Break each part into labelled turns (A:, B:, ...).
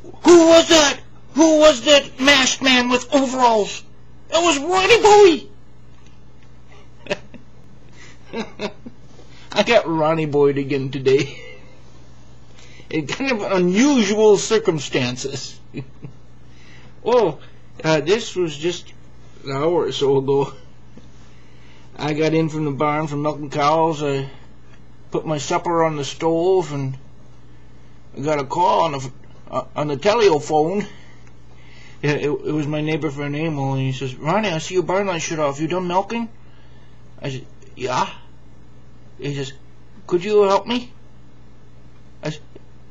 A: Who was that? Who was that masked man with overalls? It was Ronnie Boy. I got Ronnie Boyd again today. In kind of unusual circumstances. Oh, this was just an hour or so ago. I got in from the barn from milking cows. I put my supper on the stove, and I got a call on the telephone. It was my neighbor for an Amil, and he says, "Ronnie, I see your barn light shut off. You done milking?" I said, "Yeah." He says, "Could you help me?" I said,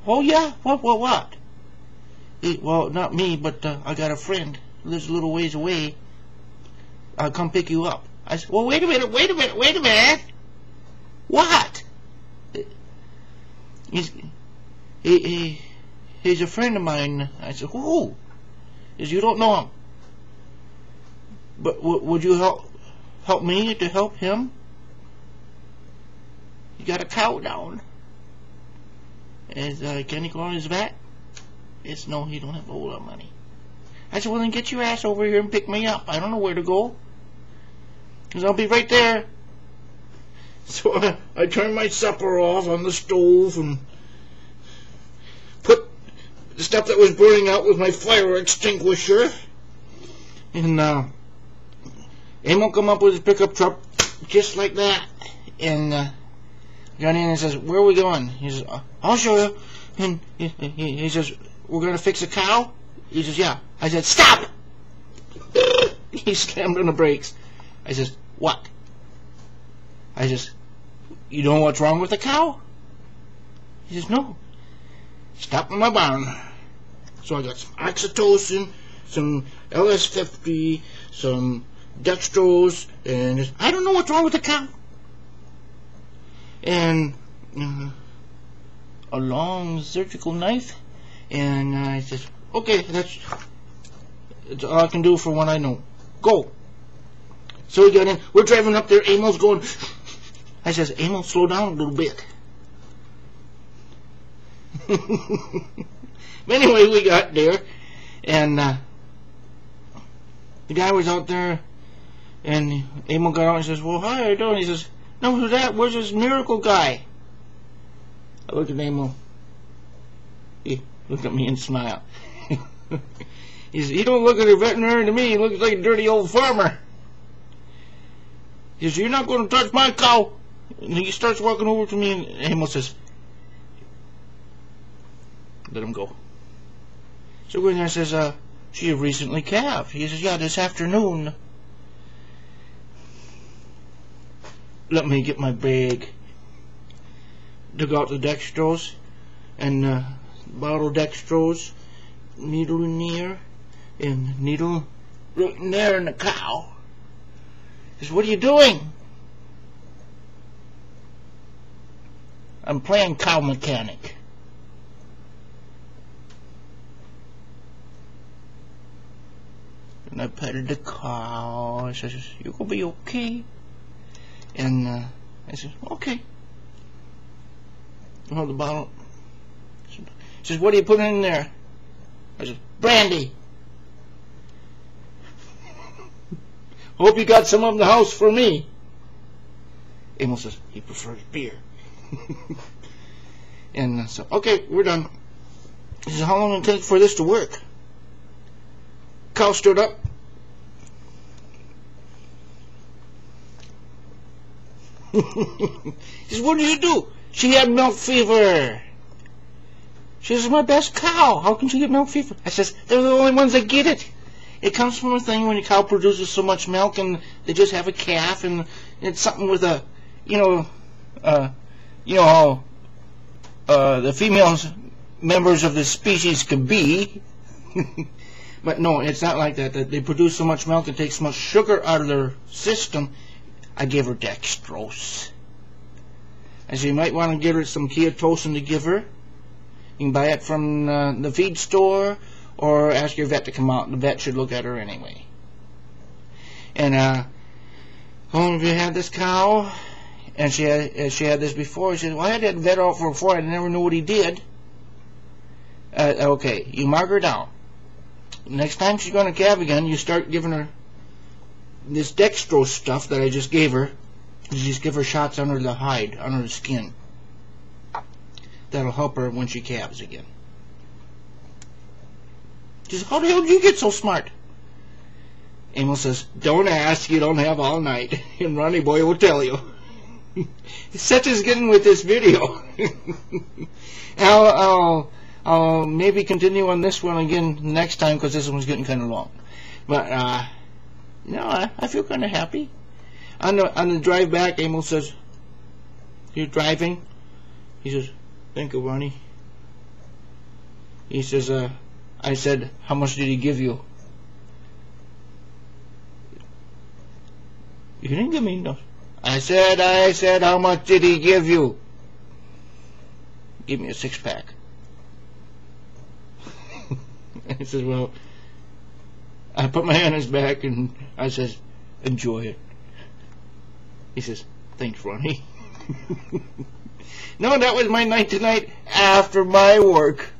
A: "Oh yeah, what?" Well, not me, but I got a friend who lives a little ways away. I'll come pick you up. I said, "Well, wait a minute. What?" He's a friend of mine. I said, "Who?" He says, "You don't know him. But would you help me to help him? He got a cow down. And can he go on his vet?" It's no, he don't have a whole lot of money. I said, "Well, then get your ass over here and pick me up. I don't know where to go. Because I'll be right there." So I turned my supper off on the stove and put the stuff that was burning out with my fire extinguisher. And Amil come up with his pickup truck just like that. And got in and says, "Where are we going?" He says, "I'll show you." And he says, "We're going to fix a cow?" He says, "Yeah." I said, "Stop!" He slammed on the brakes. I says, "What?" I says, "You know what's wrong with the cow?" He says, "No." Stop in my barn. So I got some oxytocin, some LS50, some dextrose, and I don't know what's wrong with the cow. And a long surgical knife, and I says, "Okay, that's all I can do for what I know. Go." So we got in. We're driving up there. Amil's going. I says, "Amil, slow down a little bit." Anyway, we got there, and the guy was out there, and Amil got out and says, "Well, hi, how you doing?" He says, "No, who's that? Where's this miracle guy?" I looked at Amil. He looked at me and smiled. He says, "He don't look like a veterinarian to me. He looks like a dirty old farmer." He says, "You're not going to touch my cow." And he starts walking over to me, and Amil says, "Let him go." So when I says, "She recently calved." He says, "Yeah, this afternoon." Let me get my bag. Took out the dextrose and bottle dextrose, needle in there, and needle right in there in the cow. He says, "What are you doing?" "I'm playing cow mechanic." And I petted the cow. I says, "You're gonna be okay." And I said, "Okay." I hold the bottle. He says, "What are you putting in there?" I said, "Brandy." "Hope you got some of the house for me." Amil says, he prefers beer. And so, "Okay, we're done." He says, "How long will it take for this to work?" Cow stood up. He says, "What did you do?" "She had milk fever." She says, "My best cow. How can she get milk fever?" I says, "They're the only ones that get it. It comes from a thing when a cow produces so much milk and they just have a calf, and it's something with a, how the female members of the species can be." But no, it's not like that. They produce so much milk and take so much sugar out of their system. I gave her dextrose. I said, "You might want to give her some Keatosin to give her. You can buy it from the feed store, or ask your vet to come out. The vet should look at her anyway." And how long have you had this cow? And she had this before. She said, "Well, I had that vet out for before. I never knew what he did." Okay, you mark her down. Next time she's going to cab again, you start giving her this dextrose stuff that I just gave her. You just give her shots under the hide, under the skin. That'll help her when she calves again. She says, how the hell did you get so smart? Amil says, don't ask, you don't have all night. And Ronnie Boy will tell you. Such is getting with this video. I'll maybe continue on this one again next time, because this one's getting kind of long. But, no, I feel kind of happy. On the drive back, Amil says, you're driving? He says, thank you, Ronnie. He says, I said, how much did he give you? You didn't give me no. I said, how much did he give you? Give me a 6-pack. He says, well, I put my hand on his back and I says, enjoy it. He says, thanks, Ronnie. No, that was my night tonight after my work.